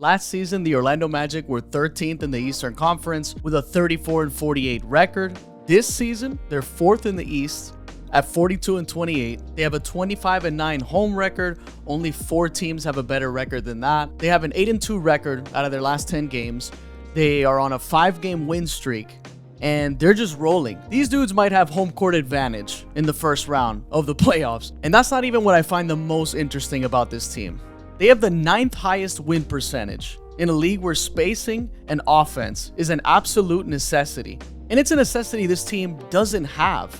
Last season, the Orlando Magic were 13th in the Eastern Conference with a 34-48 record. This season, they're 4th in the East at 42-28. They have a 25-9 home record. Only 4 teams have a better record than that. They have an 8-2 record out of their last 10 games. They are on a 5-game win streak, and they're just rolling. These dudes might have home court advantage in the first round of the playoffs, and that's not even what I find the most interesting about this team. They have the 9th highest win percentage in a league where spacing and offense is an absolute necessity, and it's a necessity this team doesn't have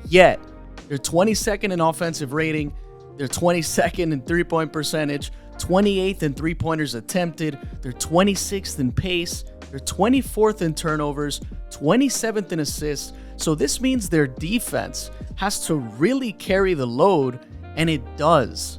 yet. They're 22nd in offensive rating, they're 22nd in three-point percentage, 28th in three-pointers attempted, they're 26th in pace, they're 24th in turnovers, 27th in assists. So this means their defense has to really carry the load, and it does.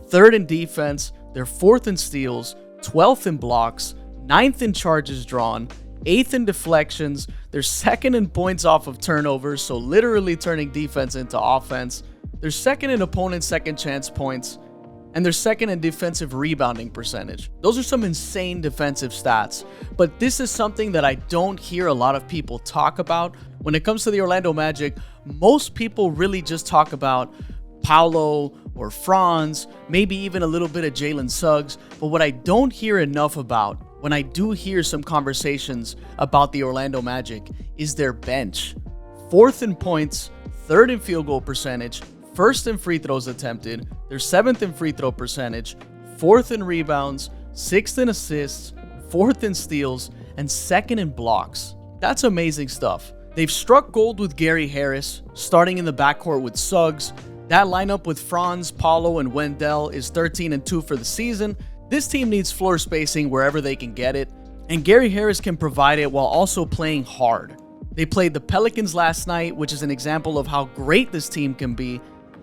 3rd in defense, they're 4th in steals, 12th in blocks, 9th in charges drawn, 8th in deflections. They're 2nd in points off of turnovers, so literally turning defense into offense. They're 2nd in opponent second chance points, and they're 2nd in defensive rebounding percentage. Those are some insane defensive stats, but this is something that I don't hear a lot of people talk about. When it comes to the Orlando Magic, most people really just talk about Paolo or Franz, maybe even a little bit of Jalen Suggs, but what I don't hear enough about when I do hear some conversations about the Orlando Magic is their bench. 4th in points, 3rd in field goal percentage, 1st in free throws attempted, they're 7th in free throw percentage, 4th in rebounds, 6th in assists, 4th in steals, and 2nd in blocks. That's amazing stuff. They've struck gold with Gary Harris, starting in the backcourt with Suggs. That lineup with Franz, Paolo, and Wendell is 13-2 for the season. This team needs floor spacing wherever they can get it, and Gary Harris can provide it while also playing hard. They played the Pelicans last night, which is an example of how great this team can be.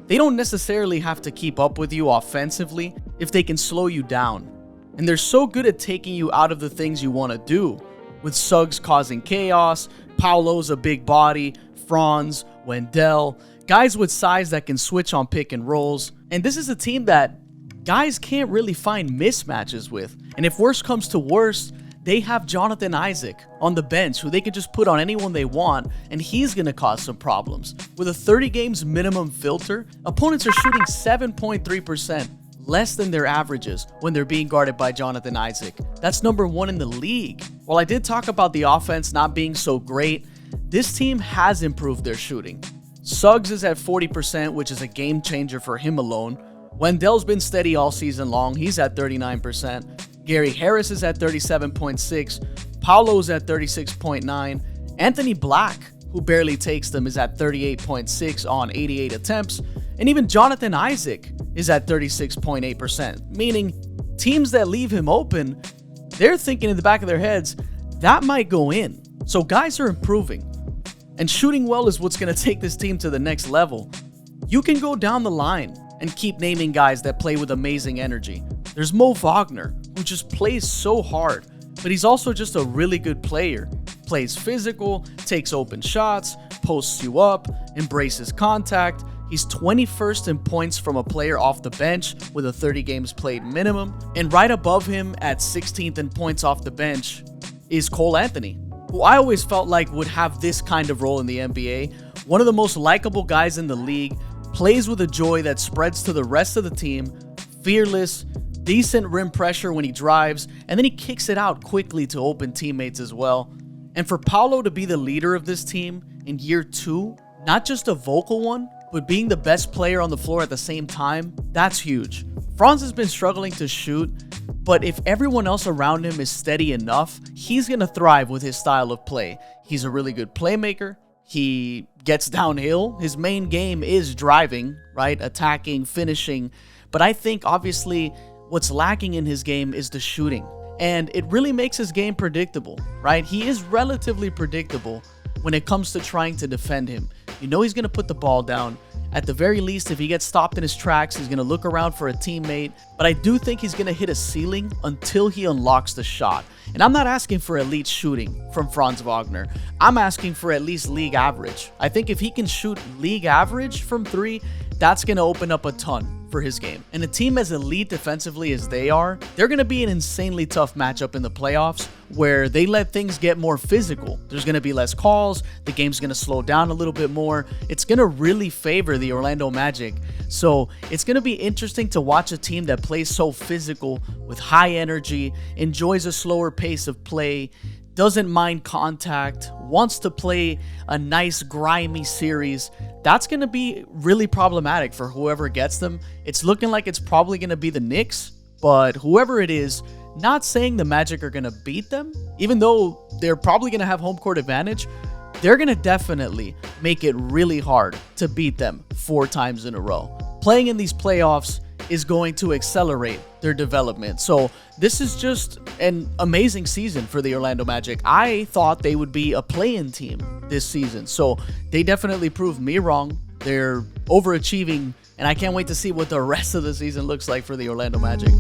They don't necessarily have to keep up with you offensively if they can slow you down. And they're so good at taking you out of the things you want to do, with Suggs causing chaos, Paolo's a big body, Franz, Wendell, guys with size that can switch on pick and rolls. And this is a team that guys can't really find mismatches with. And if worse comes to worse, they have Jonathan Isaac on the bench who they can just put on anyone they want, and he's going to cause some problems. With a 30 games minimum filter, opponents are shooting 7.3% less than their averages when they're being guarded by Jonathan Isaac. That's number 1 in the league. While I did talk about the offense not being so great, this team has improved their shooting. Suggs is at 40%, which is a game changer for him alone. Wendell's been steady all season long. He's at 39%. Gary Harris is at 37.6. Paolo's at 36.9. Anthony Black, who barely takes them, is at 38.6 on 88 attempts. And even Jonathan Isaac is at 36.8%, meaning teams that leave him open, they're thinking in the back of their heads, that might go in. So guys are improving. And shooting well is what's going to take this team to the next level. You can go down the line and keep naming guys that play with amazing energy. There's Mo Wagner, who just plays so hard, but he's also just a really good player. Plays physical, takes open shots, posts you up, embraces contact. He's 21st in points from a player off the bench with a 30 games played minimum. And right above him at 16th in points off the bench is Cole Anthony, who I always felt like would have this kind of role in the NBA. One of the most likable guys in the league, plays with a joy that spreads to the rest of the team, fearless, decent rim pressure when he drives, and then he kicks it out quickly to open teammates as well. And for Paolo to be the leader of this team in year 2, not just a vocal one, but being the best player on the floor at the same time, that's huge. Franz has been struggling to shoot, but if everyone else around him is steady enough, he's going to thrive with his style of play. He's a really good playmaker. He gets downhill. His main game is driving, right? Attacking, finishing. But I think obviously what's lacking in his game is the shooting. And it really makes his game predictable, right? He is relatively predictable when it comes to trying to defend him. You know he's going to put the ball down. At the very least, if he gets stopped in his tracks, he's going to look around for a teammate. But I do think he's going to hit a ceiling until he unlocks the shot. And I'm not asking for elite shooting from Franz Wagner. I'm asking for at least league average. I think if he can shoot league average from 3, that's going to open up a ton for his game. And a team as elite defensively as they are, they're going to be an insanely tough matchup in the playoffs where they let things get more physical. There's going to be less calls. The game's going to slow down a little bit more. It's going to really favor the Orlando Magic. So it's going to be interesting to watch a team that plays so physical with high energy, enjoys a slower pace of play, doesn't mind contact, wants to play a nice grimy series. That's going to be really problematic for whoever gets them. It's looking like it's probably going to be the Knicks, but whoever it is, not saying the Magic are going to beat them, even though they're probably going to have home court advantage. They're going to definitely make it really hard to beat them 4 times in a row. Playing in these playoffs is going to accelerate their development. So this is just an amazing season for the Orlando Magic. I thought they would be a play-in team this season. So they definitely proved me wrong. They're overachieving, and I can't wait to see what the rest of the season looks like for the Orlando Magic.